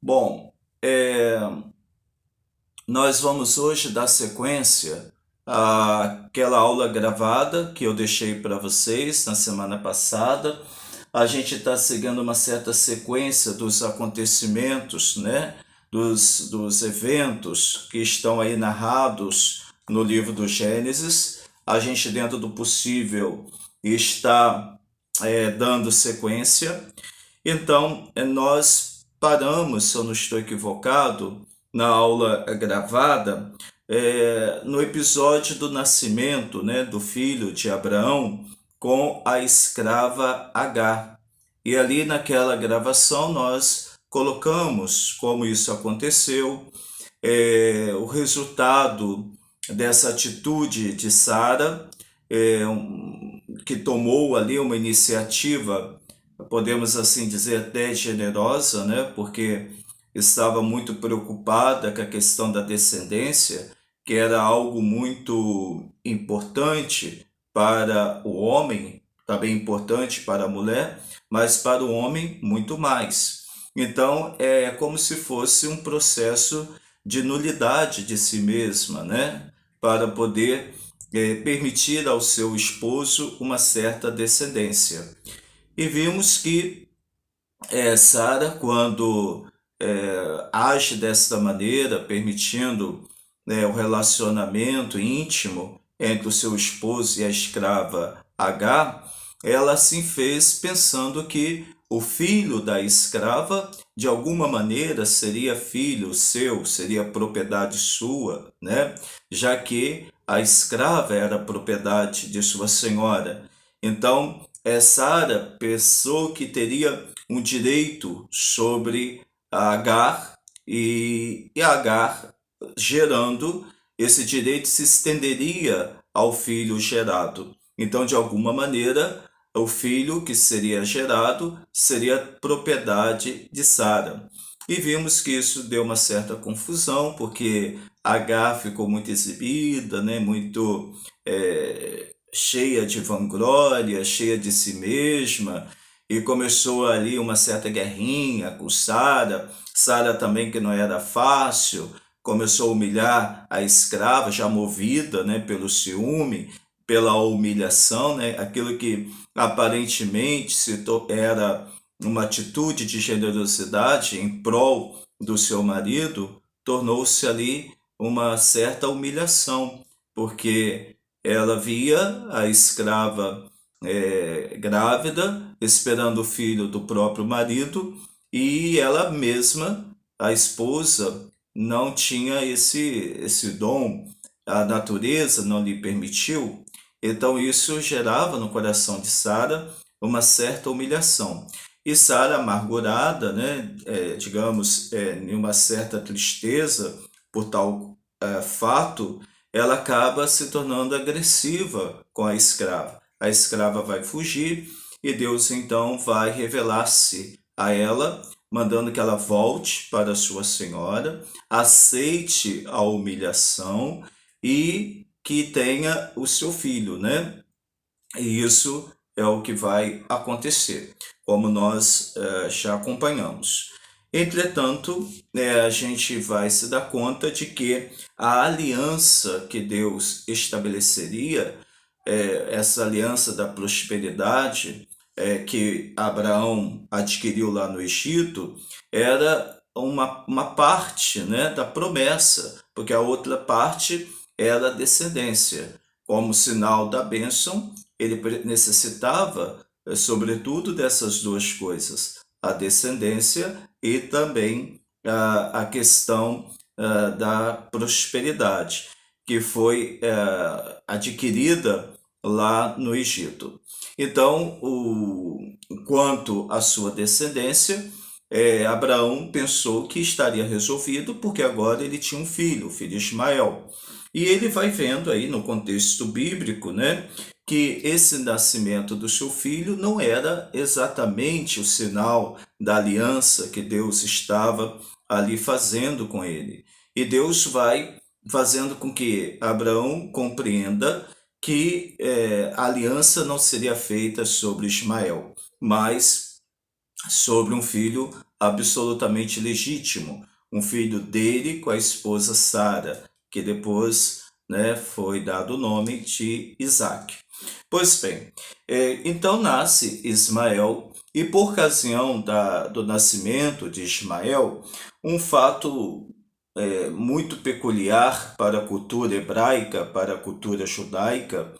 Bom, é, nós vamos hoje dar sequência àquela aula gravada que eu deixei para vocês na semana passada. A gente está seguindo uma certa sequência dos acontecimentos, né? Dos eventos que estão aí narrados no livro do Gênesis. A gente, dentro do possível, está dando sequência. Então, nós paramos, se eu não estou equivocado, na aula gravada, no episódio do nascimento, né, do filho de Abraão com a escrava Agar. E ali naquela gravação nós colocamos como isso aconteceu, o resultado dessa atitude de Sara, que tomou ali uma iniciativa, podemos assim dizer, até generosa, né? Porque estava muito preocupada com a questão da descendência, que era algo muito importante para o homem, também importante para a mulher, mas para o homem muito mais. Então é como se fosse um processo de nulidade de si mesma, né? Para poder permitir ao seu esposo uma certa descendência. E vimos que Sara, quando age desta maneira, permitindo o relacionamento íntimo entre o seu esposo e a escrava Agar, ela assim fez pensando que o filho da escrava, de alguma maneira, seria filho seu, seria propriedade sua, né? Já que a escrava era propriedade de sua senhora. Então, Sara pensou que teria um direito sobre a Agar e Agar, gerando, esse direito se estenderia ao filho gerado. Então, de alguma maneira, o filho que seria gerado seria propriedade de Sara. E vimos que isso deu uma certa confusão, porque Agar ficou muito exibida, né? Muito cheia de vanglória, cheia de si mesma, e começou ali uma certa guerrinha com Sara. Sara também, que não era fácil, começou a humilhar a escrava, já movida, né, pelo ciúme, pela humilhação, né, aquilo que aparentemente era uma atitude de generosidade em prol do seu marido, tornou-se ali uma certa humilhação, porque ela via a escrava grávida, esperando o filho do próprio marido, e ela mesma, a esposa, não tinha esse dom, a natureza não lhe permitiu. Então isso gerava no coração de Sara uma certa humilhação. E Sara, amargurada, né, digamos, em uma certa tristeza por tal fato, ela acaba se tornando agressiva com a escrava. A escrava vai fugir e Deus então vai revelar-se a ela, mandando que ela volte para sua senhora, aceite a humilhação e que tenha o seu filho, né? E isso é o que vai acontecer, como nós já acompanhamos. Entretanto, a gente vai se dar conta de que a aliança que Deus estabeleceria, essa aliança da prosperidade, que Abraão adquiriu lá no Egito, era uma parte, né, da promessa, porque a outra parte era a descendência. Como sinal da bênção, ele necessitava, sobretudo, dessas duas coisas: a descendência e também a questão da prosperidade, que foi adquirida lá no Egito. Então, quanto à sua descendência, Abraão pensou que estaria resolvido, porque agora ele tinha um filho, o filho Ismael. E ele vai vendo aí no contexto bíblico, né, que esse nascimento do seu filho não era exatamente o sinal da aliança que Deus estava ali fazendo com ele. E Deus vai fazendo com que Abraão compreenda que a aliança não seria feita sobre Ismael, mas sobre um filho absolutamente legítimo, um filho dele com a esposa Sara, que depois, né, foi dado o nome de Isaac. Pois bem, então nasce Ismael, e por ocasião do nascimento de Ismael, um fato muito peculiar para a cultura hebraica, para a cultura judaica,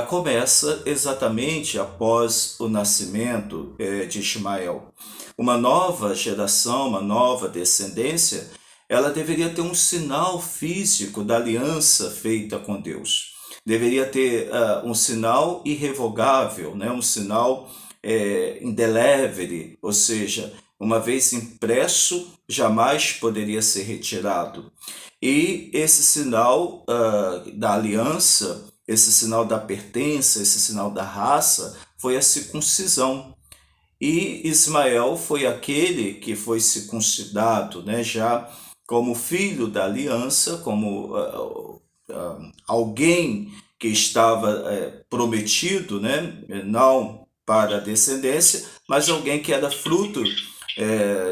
começa exatamente após o nascimento de Ismael. Uma nova geração, uma nova descendência, ela deveria ter um sinal físico da aliança feita com Deus. Deveria ter um sinal irrevogável, né? Um sinal indelével, ou seja, uma vez impresso, jamais poderia ser retirado. E esse sinal da aliança, esse sinal da pertença, esse sinal da raça, foi a circuncisão. E Ismael foi aquele que foi circuncidado, né, já como filho da aliança, como alguém que estava prometido, né, não para a descendência, mas alguém que era fruto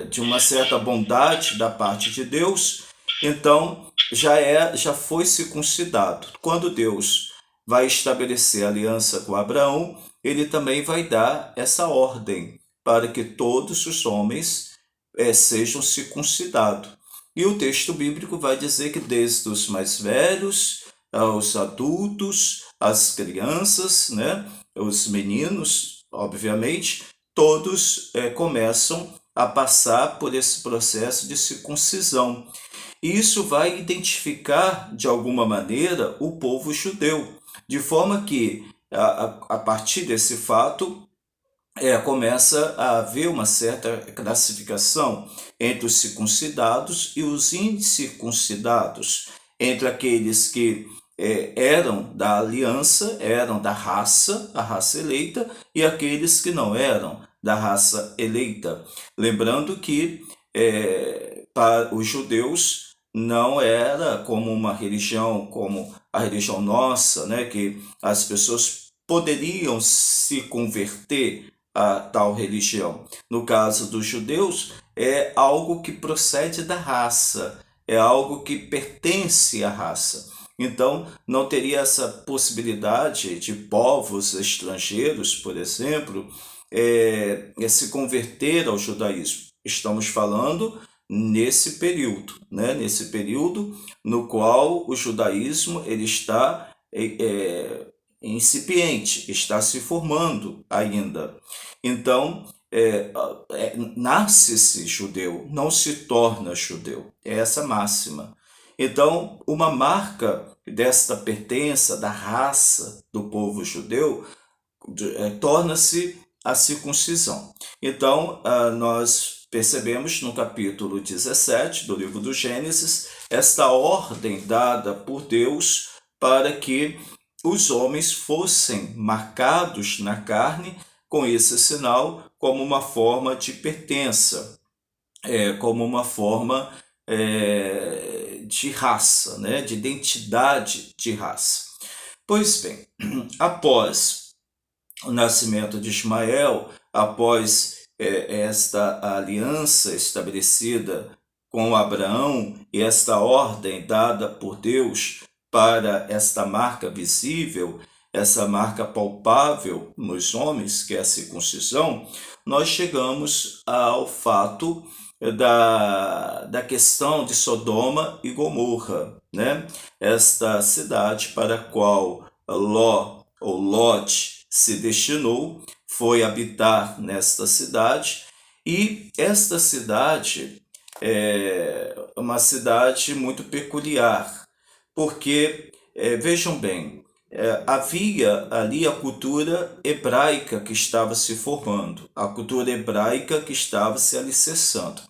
de uma certa bondade da parte de Deus. Então já foi circuncidado. Quando Deus vai estabelecer aliança com Abraão, ele também vai dar essa ordem para que todos os homens sejam circuncidados. E o texto bíblico vai dizer que desde os mais velhos aos adultos, as crianças, né, os meninos, obviamente, todos começam a passar por esse processo de circuncisão. E isso vai identificar, de alguma maneira, o povo judeu, de forma que, a partir desse fato, começa a haver uma certa classificação entre os circuncidados e os incircuncidados, entre aqueles que eram da aliança, eram da raça, a raça eleita, e aqueles que não eram da raça eleita. Lembrando que para os judeus não era como uma religião, como a religião nossa, né, que as pessoas poderiam se converter a tal religião. No caso dos judeus, é algo que procede da raça, é algo que pertence à raça. Então, não teria essa possibilidade de povos estrangeiros, por exemplo, se converter ao judaísmo. Estamos falando nesse período, né? Nesse período no qual o judaísmo ele está incipiente, está se formando ainda. Então, nasce-se judeu, não se torna judeu. É essa máxima. Então, uma marca desta pertença da raça do povo judeu torna-se a circuncisão. Então, nós percebemos no capítulo 17 do livro do Gênesis esta ordem dada por Deus para que os homens fossem marcados na carne com esse sinal como uma forma de pertença, como uma forma de raça, né, de identidade de raça. Pois bem, após o nascimento de Ismael, após esta aliança estabelecida com Abraão e esta ordem dada por Deus para esta marca visível, essa marca palpável nos homens, que é a circuncisão, nós chegamos ao fato da questão de Sodoma e Gomorra, né? Esta cidade para a qual Ló ou Lot se destinou, foi habitar nesta cidade, e esta cidade é uma cidade muito peculiar, porque, vejam bem, havia ali a cultura hebraica que estava se formando, a cultura hebraica que estava se alicerçando.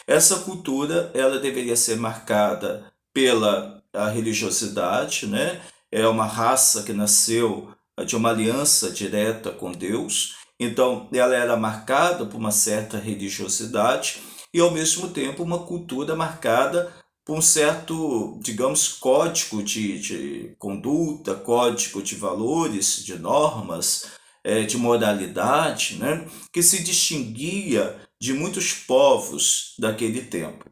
Essa cultura ela deveria ser marcada pela a religiosidade, né? É uma raça que nasceu de uma aliança direta com Deus, então ela era marcada por uma certa religiosidade e ao mesmo tempo uma cultura marcada por um certo, digamos, código de conduta, código de valores, de normas, de moralidade, né? Que se distinguia de muitos povos daquele tempo.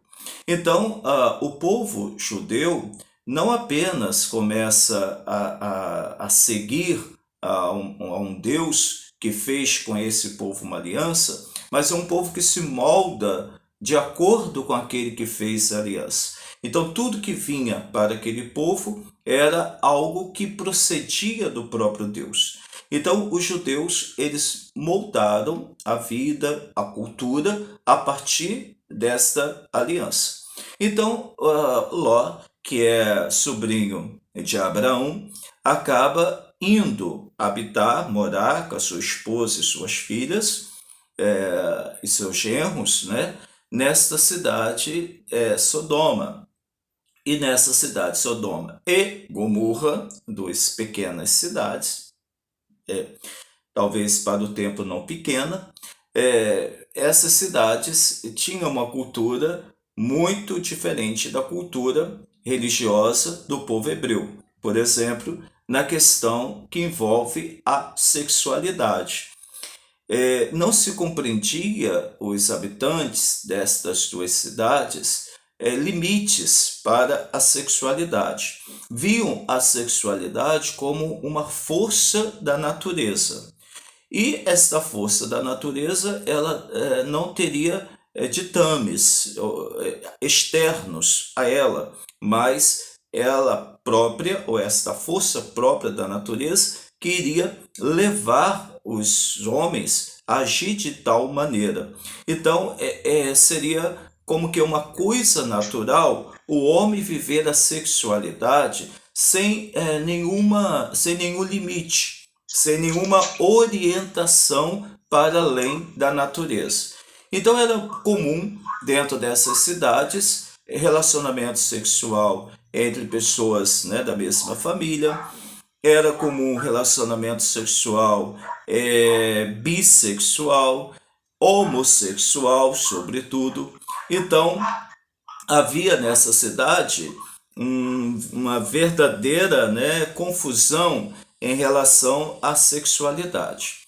Então, o povo judeu não apenas começa a seguir a um Deus que fez com esse povo uma aliança, mas é um povo que se molda de acordo com aquele que fez a aliança. Então, tudo que vinha para aquele povo era algo que procedia do próprio Deus. Então, os judeus, eles moldaram a vida, a cultura, a partir desta aliança. Então, Ló, que é sobrinho de Abraão, acaba indo habitar, morar com a sua esposa e suas filhas, e seus genros, né, nesta cidade, Sodoma. E nessa cidade, Sodoma e Gomorra, duas pequenas cidades, talvez para o tempo não pequena, essas cidades tinham uma cultura muito diferente da cultura religiosa do povo hebreu. Por exemplo, na questão que envolve a sexualidade. Não se compreendia os habitantes destas duas cidades limites para a sexualidade. Viam a sexualidade como uma força da natureza. E esta força da natureza, ela não teria ditames externos a ela, mas ela própria, ou esta força própria da natureza, que iria levar os homens a agir de tal maneira. Então, seria como que uma coisa natural o homem viver a sexualidade sem nenhum limite, sem nenhuma orientação para além da natureza. Então era comum dentro dessas cidades relacionamento sexual entre pessoas, né, da mesma família. Era comum relacionamento sexual bissexual, homossexual, sobretudo. Então havia nessa cidade uma verdadeira, né, confusão em relação à sexualidade.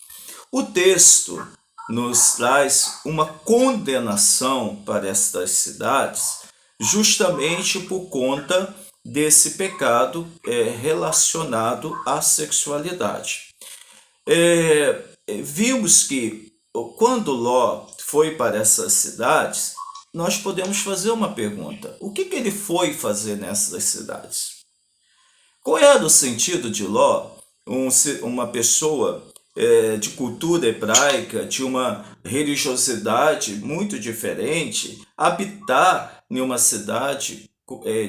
O texto nos traz uma condenação para estas cidades, justamente por conta desse pecado relacionado à sexualidade. Vimos que quando Ló foi para essas cidades, nós podemos fazer uma pergunta: o que ele foi fazer nessas cidades? Qual era o sentido de Ló, uma pessoa de cultura hebraica, de uma religiosidade muito diferente, habitar em uma cidade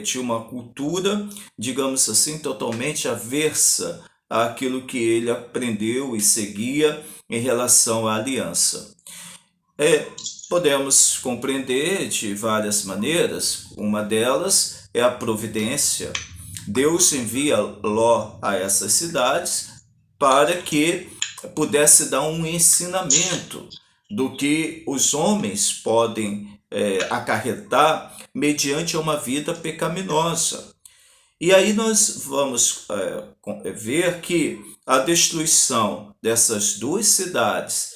de uma cultura, digamos assim, totalmente aversa àquilo que ele aprendeu e seguia em relação à aliança? Podemos compreender de várias maneiras. Uma delas é a providência. Deus envia Ló a essas cidades para que pudesse dar um ensinamento do que os homens podem acarretar mediante uma vida pecaminosa. E aí nós vamos ver que a destruição dessas duas cidades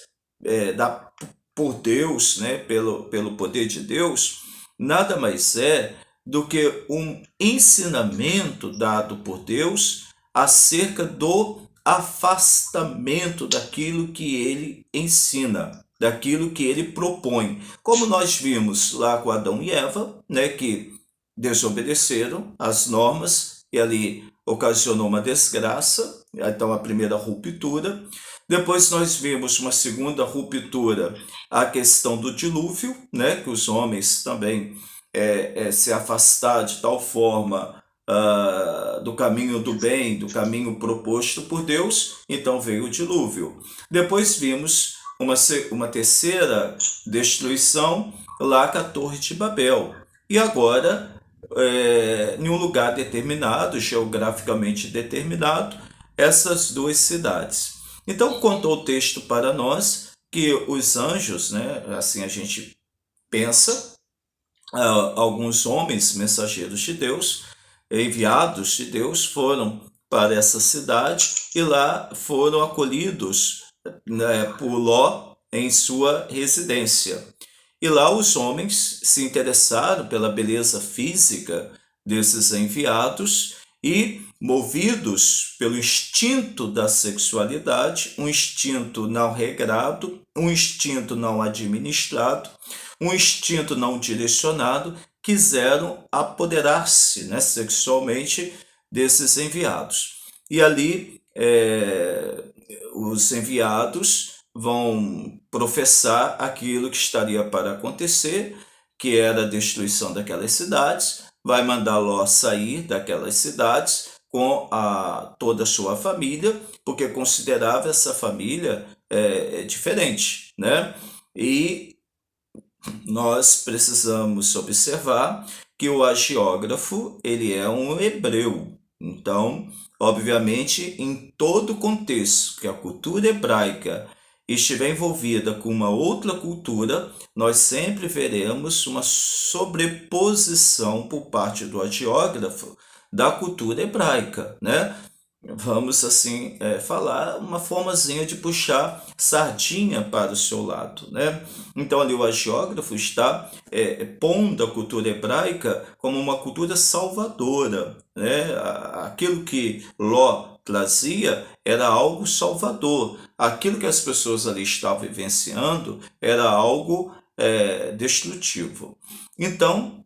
por Deus, né, pelo poder de Deus, nada mais é do que um ensinamento dado por Deus acerca do afastamento daquilo que ele ensina, daquilo que ele propõe. Como nós vimos lá com Adão e Eva, né, que desobedeceram às normas e ali ocasionou uma desgraça, então a primeira ruptura. Depois nós vimos uma segunda ruptura, a questão do dilúvio, né, que os homens também se afastaram de tal forma do caminho do bem, do caminho proposto por Deus, então veio o dilúvio. Depois vimos uma terceira destruição lá com a Torre de Babel. E agora, em um lugar determinado, geograficamente determinado, essas duas cidades. Então, contou o texto para nós que os anjos, né, assim a gente pensa, alguns homens mensageiros de Deus, enviados de Deus, foram para essa cidade e lá foram acolhidos, né, por Ló em sua residência. E lá os homens se interessaram pela beleza física desses enviados e, movidos pelo instinto da sexualidade, um instinto não regrado, um instinto não administrado, um instinto não direcionado, quiseram apoderar-se, né, sexualmente desses enviados. E ali os enviados vão professar aquilo que estaria para acontecer, que era a destruição daquelas cidades, vai mandar Ló sair daquelas cidades com toda a sua família, porque considerava essa família diferente, né? E nós precisamos observar que o agiógrafo ele é um hebreu. Então, obviamente, em todo contexto que a cultura hebraica estiver envolvida com uma outra cultura, nós sempre veremos uma sobreposição por parte do agiógrafo da cultura hebraica, né? Vamos assim falar uma formazinha de puxar sardinha para o seu lado, né? Então ali o agiógrafo está pondo a cultura hebraica como uma cultura salvadora, né? Aquilo que Ló trazia era algo salvador, aquilo que as pessoas ali estavam vivenciando era algo destrutivo. Então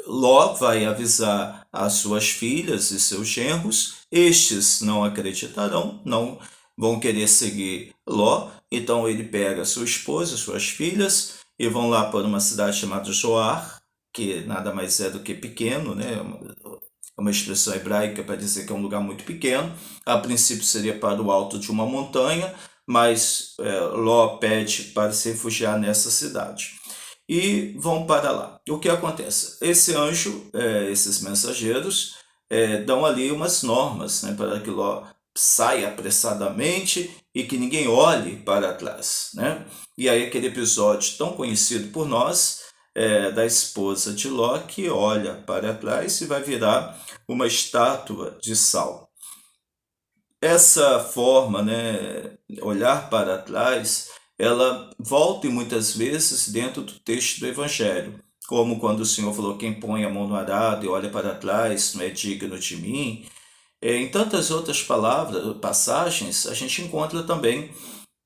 Ló vai avisar as suas filhas e seus genros, estes não acreditarão, não vão querer seguir Ló, então ele pega sua esposa, suas filhas, e vão lá para uma cidade chamada Zoar, que nada mais é do que pequeno, né? É uma expressão hebraica para dizer que é um lugar muito pequeno. A princípio seria para o alto de uma montanha, mas Ló pede para se refugiar nessa cidade e vão para lá. O que acontece? Esse anjo, esses mensageiros, dão ali umas normas, né, para que Ló saia apressadamente e que ninguém olhe para trás, né? E aí aquele episódio tão conhecido por nós, da esposa de Ló que olha para trás e vai virar uma estátua de sal. Essa forma, né, olhar para trás, ela volta muitas vezes dentro do texto do Evangelho, como quando o Senhor falou: quem põe a mão no arado e olha para trás não é digno de mim. Em tantas outras palavras, passagens, a gente encontra também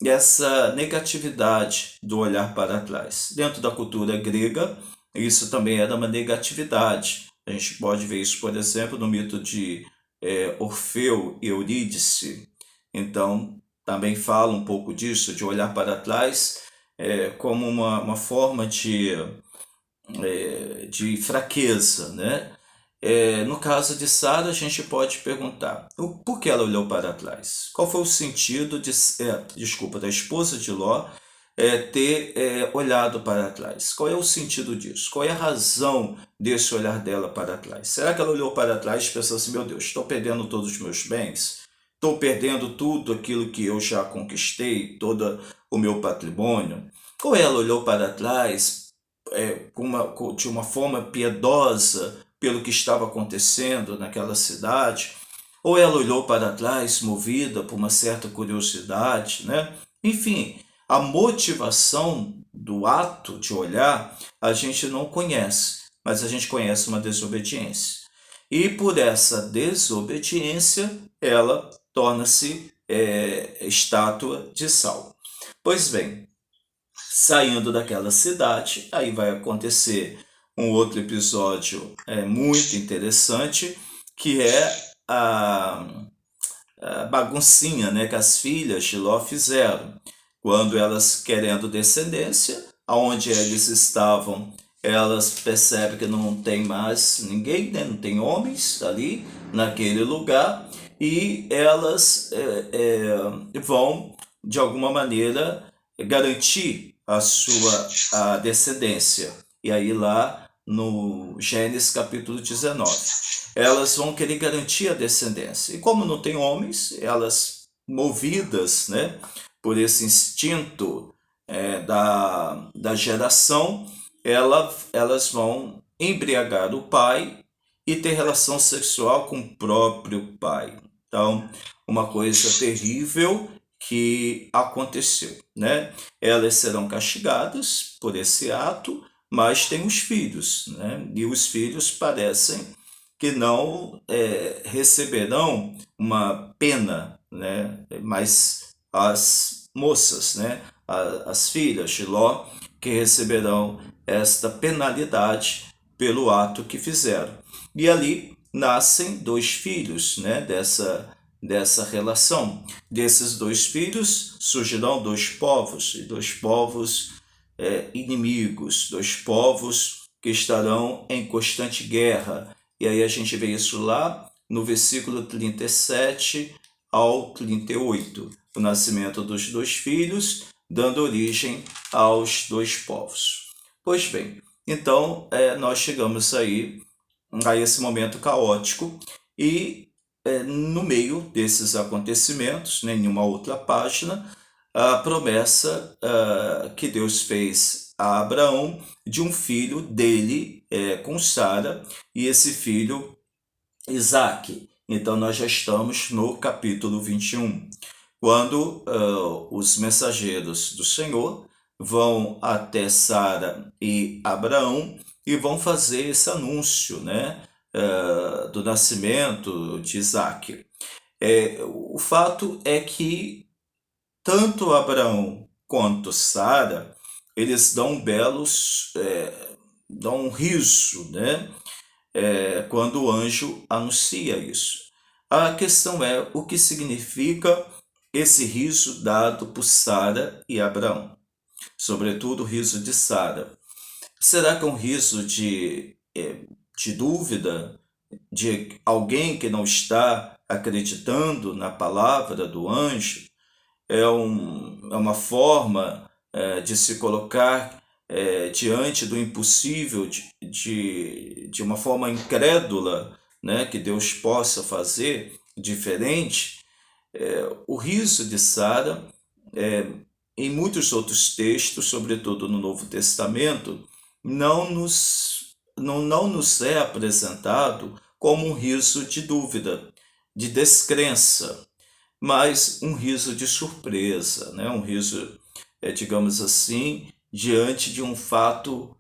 essa negatividade do olhar para trás. Dentro da cultura grega, isso também era uma negatividade. A gente pode ver isso, por exemplo, no mito de Orfeu e Eurídice. Então, também fala um pouco disso, de olhar para trás como uma forma de fraqueza, né? No caso de Sara, a gente pode perguntar por que ela olhou para trás? Qual foi o sentido da esposa de Ló ter olhado para trás? Qual é o sentido disso? Qual é a razão desse olhar dela para trás? Será que ela olhou para trás e pensou assim: meu Deus, estou perdendo todos os meus bens? Estou perdendo tudo aquilo que eu já conquistei, todo o meu patrimônio? Ou ela olhou para trás de uma forma piedosa pelo que estava acontecendo naquela cidade? Ou ela olhou para trás movida por uma certa curiosidade, né? Enfim, a motivação do ato de olhar a gente não conhece, mas a gente conhece uma desobediência. E por essa desobediência, ela torna-se estátua de sal. Pois bem, saindo daquela cidade, aí vai acontecer um outro episódio muito interessante, que é a baguncinha, né, que as filhas de Ló fizeram. Quando elas querendo descendência, aonde eles estavam, elas percebem que não tem mais ninguém, né, não tem homens ali naquele lugar, e elas vão, de alguma maneira, garantir a descendência. E aí lá no Gênesis capítulo 19, elas vão querer garantir a descendência. E como não tem homens, elas, movidas, né, por esse instinto da geração, elas vão embriagar o pai e ter relação sexual com o próprio pai. Então, uma coisa terrível que aconteceu, né? Elas serão castigadas por esse ato, mas tem os filhos, né? E os filhos parecem que não receberão uma pena, né? Mas as moças, né? As filhas de Ló, que receberão esta penalidade pelo ato que fizeram. E ali nascem dois filhos, né? Dessa relação. Desses dois filhos surgirão dois povos, e dois povos inimigos, dois povos que estarão em constante guerra. E aí a gente vê isso lá no versículo 37 ao 38, o nascimento dos dois filhos, dando origem aos dois povos. Pois bem, então nós chegamos aí a esse momento caótico e no meio desses acontecimentos, nenhuma outra página, a promessa que Deus fez a Abraão de um filho dele com Sara, e esse filho, Isaque. Então nós já estamos no capítulo 21, quando os mensageiros do Senhor vão até Sara e Abraão e vão fazer esse anúncio, né, do nascimento de Isaque. O fato é que tanto Abraão quanto Sara, eles dão belos, dão um riso, né? Quando o anjo anuncia isso. A questão é o que significa esse riso dado por Sara e Abraão, sobretudo o riso de Sara. Será que é um riso de dúvida, de alguém que não está acreditando na palavra do anjo? É uma forma de se colocar diante do impossível de uma forma incrédula, né, que Deus possa fazer diferente. O riso de Sara, em muitos outros textos, sobretudo no Novo Testamento, não nos é apresentado como um riso de dúvida, de descrença, mas um riso de surpresa, né? Um riso, digamos assim, diante de um fato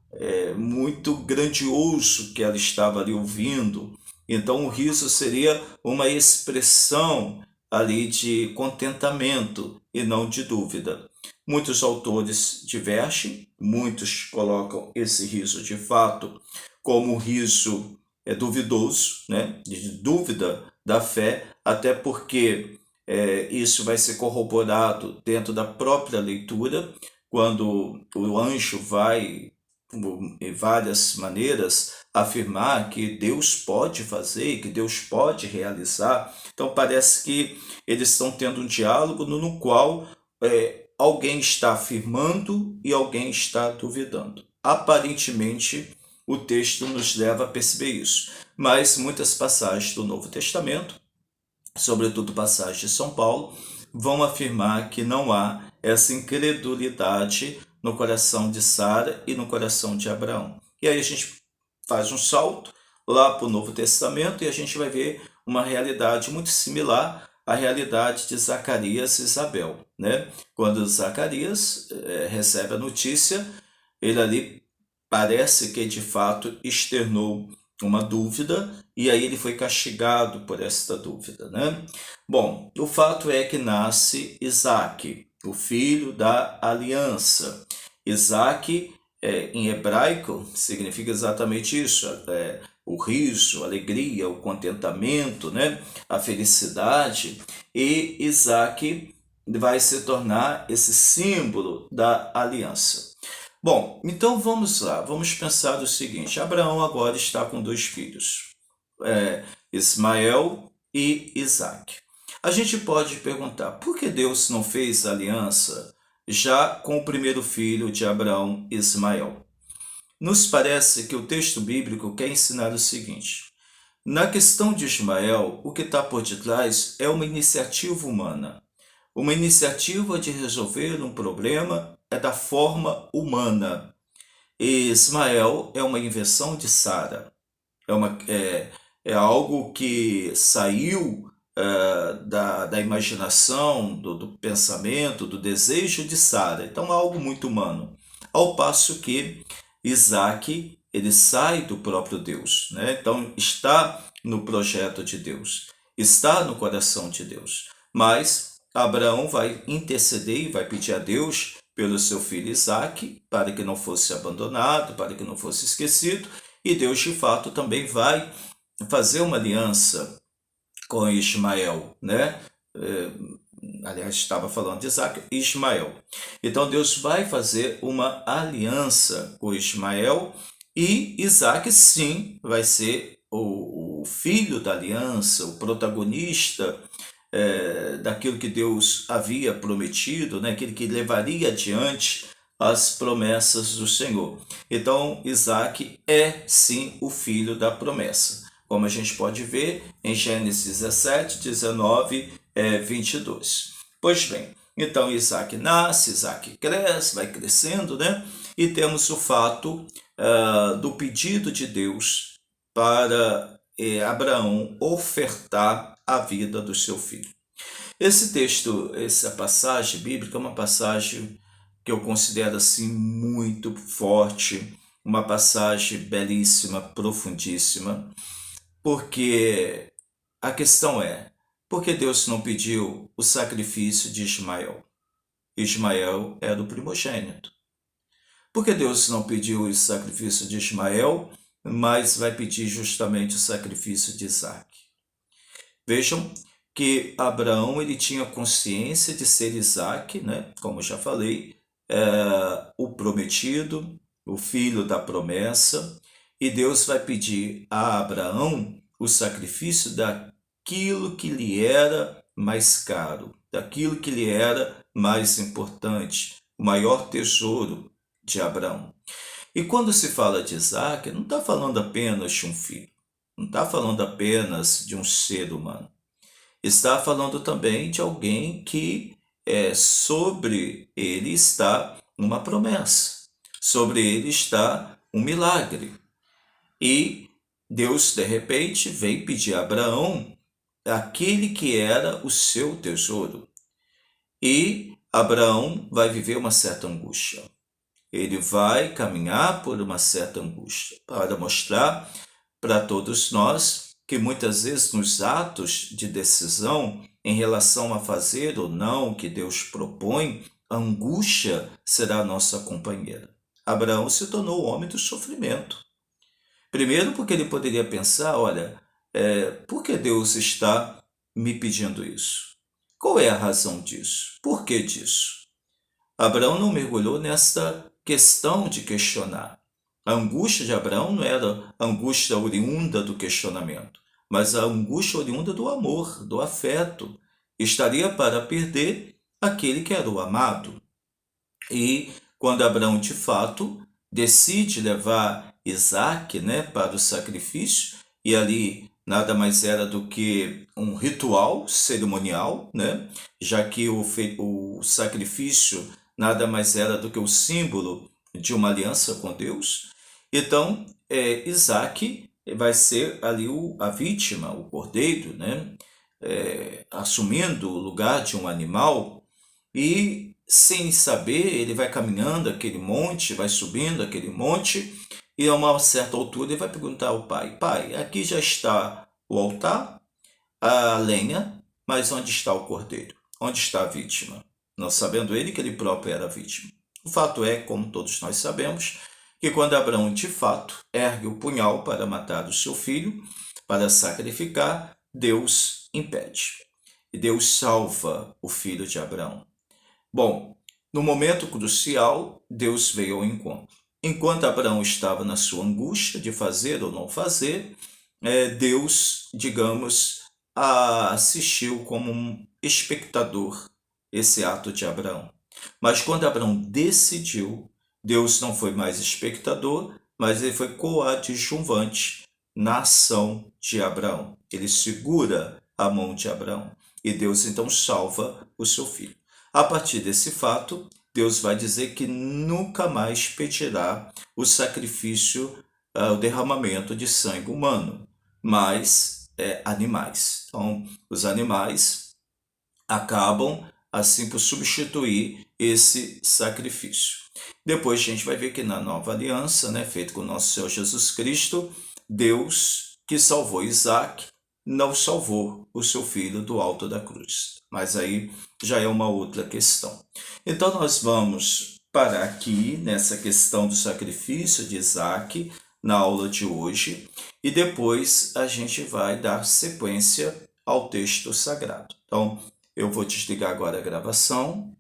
muito grandioso que ela estava ali ouvindo. Então, o riso seria uma expressão ali de contentamento e não de dúvida. Muitos autores divergem, muitos colocam esse riso de fato como riso duvidoso, né? De dúvida da fé, até porque isso vai ser corroborado dentro da própria leitura, quando o anjo vai, em várias maneiras, afirmar que Deus pode fazer e que Deus pode realizar. Então parece que eles estão tendo um diálogo no qual alguém está afirmando e alguém está duvidando. Aparentemente, o texto nos leva a perceber isso. Mas muitas passagens do Novo Testamento, sobretudo passagens de São Paulo, vão afirmar que não há essa incredulidade no coração de Sara e no coração de Abraão. E aí a gente faz um salto lá para o Novo Testamento e a gente vai ver uma realidade muito similar à realidade de Zacarias e Isabel, né? Quando Zacarias recebe a notícia, ele ali parece que de fato externou uma dúvida e aí ele foi castigado por esta dúvida, né? Bom, o fato é que nasce Isaque, o filho da aliança. Isaque, em hebraico, significa exatamente isso, o riso, a alegria, o contentamento, né? A felicidade. E Isaque vai se tornar esse símbolo da aliança. Bom, então vamos lá, vamos pensar o seguinte: Abraão agora está com dois filhos, Ismael e Isaque. A gente pode perguntar, por que Deus não fez aliança já com o primeiro filho de Abraão, Ismael? Nos parece que o texto bíblico quer ensinar o seguinte: na questão de Ismael, o que está por detrás é uma iniciativa humana. Uma iniciativa de resolver um problema é da forma humana. E Ismael é uma invenção de Sara. É algo que saiu da imaginação, do pensamento, do desejo de Sara. Então, algo muito humano. Ao passo que Isaac, ele sai do próprio Deus, né? Então, está no projeto de Deus, está no coração de Deus. Mas Abraão vai interceder e vai pedir a Deus pelo seu filho Isaac, para que não fosse abandonado, para que não fosse esquecido, e Deus de fato também vai fazer uma aliança com Ismael, né? Eh, Aliás, estava falando de Isaac e Ismael. Então Deus vai fazer uma aliança com Ismael e Isaac, sim, vai ser o filho da aliança, o protagonista daquilo que Deus havia prometido, né? Aquele que levaria adiante as promessas do Senhor. Então, Isaac é sim o filho da promessa, como a gente pode ver em Gênesis 17, 19, 22. Pois bem, então Isaac nasce, Isaac cresce, vai crescendo, né? E temos o fato do pedido de Deus para Abraão ofertar a vida do seu filho. Esse texto, essa passagem bíblica é uma passagem que eu considero assim muito forte, uma passagem belíssima, profundíssima, porque a questão é, por que Deus não pediu o sacrifício de Ismael? Ismael era o primogênito. Por que Deus não pediu o sacrifício de Ismael, mas vai pedir justamente o sacrifício de Isaac? Vejam que Abraão ele tinha consciência de ser Isaac, né? Como já falei, o prometido, o filho da promessa, e Deus vai pedir a Abraão o sacrifício daquilo que lhe era mais caro, daquilo que lhe era mais importante, o maior tesouro de Abraão. E quando se fala de Isaac, não está falando apenas de um filho, não está falando apenas de um ser humano. Está falando também de alguém que sobre ele está uma promessa, sobre ele está um milagre. E Deus, de repente, vem pedir a Abraão aquele que era o seu tesouro. E Abraão vai viver uma certa angústia. Ele vai caminhar por uma certa angústia para mostrar para todos nós que muitas vezes nos atos de decisão em relação a fazer ou não o que Deus propõe, a angústia será a nossa companheira. Abraão se tornou o homem do sofrimento. Primeiro porque ele poderia pensar, olha, por que Deus está me pedindo isso? Qual é a razão disso? Por que disso? Abraão não mergulhou nessa questão de questionar. A angústia de Abraão não era a angústia oriunda do questionamento, mas a angústia oriunda do amor, do afeto. Estaria para perder aquele que era o amado. E quando Abraão, de fato, decide levar Isaac, né, para o sacrifício, e ali nada mais era do que um ritual cerimonial, né, já que o sacrifício nada mais era do que o símbolo de uma aliança com Deus. Então, Isaac vai ser ali a vítima, o cordeiro, né, assumindo o lugar de um animal, e sem saber, ele vai caminhando aquele monte, vai subindo aquele monte, e a uma certa altura ele vai perguntar ao pai: Pai, aqui já está o altar, a lenha, mas onde está o cordeiro? Onde está a vítima? Não sabendo ele que ele próprio era a vítima. O fato é, como todos nós sabemos, que quando Abraão de fato ergue o punhal para matar o seu filho, para sacrificar, Deus impede. E Deus salva o filho de Abraão. Bom, no momento crucial, Deus veio ao encontro. Enquanto Abraão estava na sua angústia de fazer ou não fazer, Deus, digamos, assistiu como um espectador esse ato de Abraão. Mas quando Abraão decidiu, Deus não foi mais espectador, mas ele foi coadjuvante na ação de Abraão. Ele segura a mão de Abraão e Deus então salva o seu filho. A partir desse fato, Deus vai dizer que nunca mais pedirá o sacrifício, o derramamento de sangue humano, mas animais. Então, os animais acabam assim por substituir esse sacrifício. Depois a gente vai ver que na nova aliança, né, feita com o nosso Senhor Jesus Cristo, Deus que salvou Isaac não salvou o seu filho do alto da cruz. Mas aí já é uma outra questão. Então nós vamos parar aqui nessa questão do sacrifício de Isaac na aula de hoje e depois a gente vai dar sequência ao texto sagrado. Então, eu vou desligar agora a gravação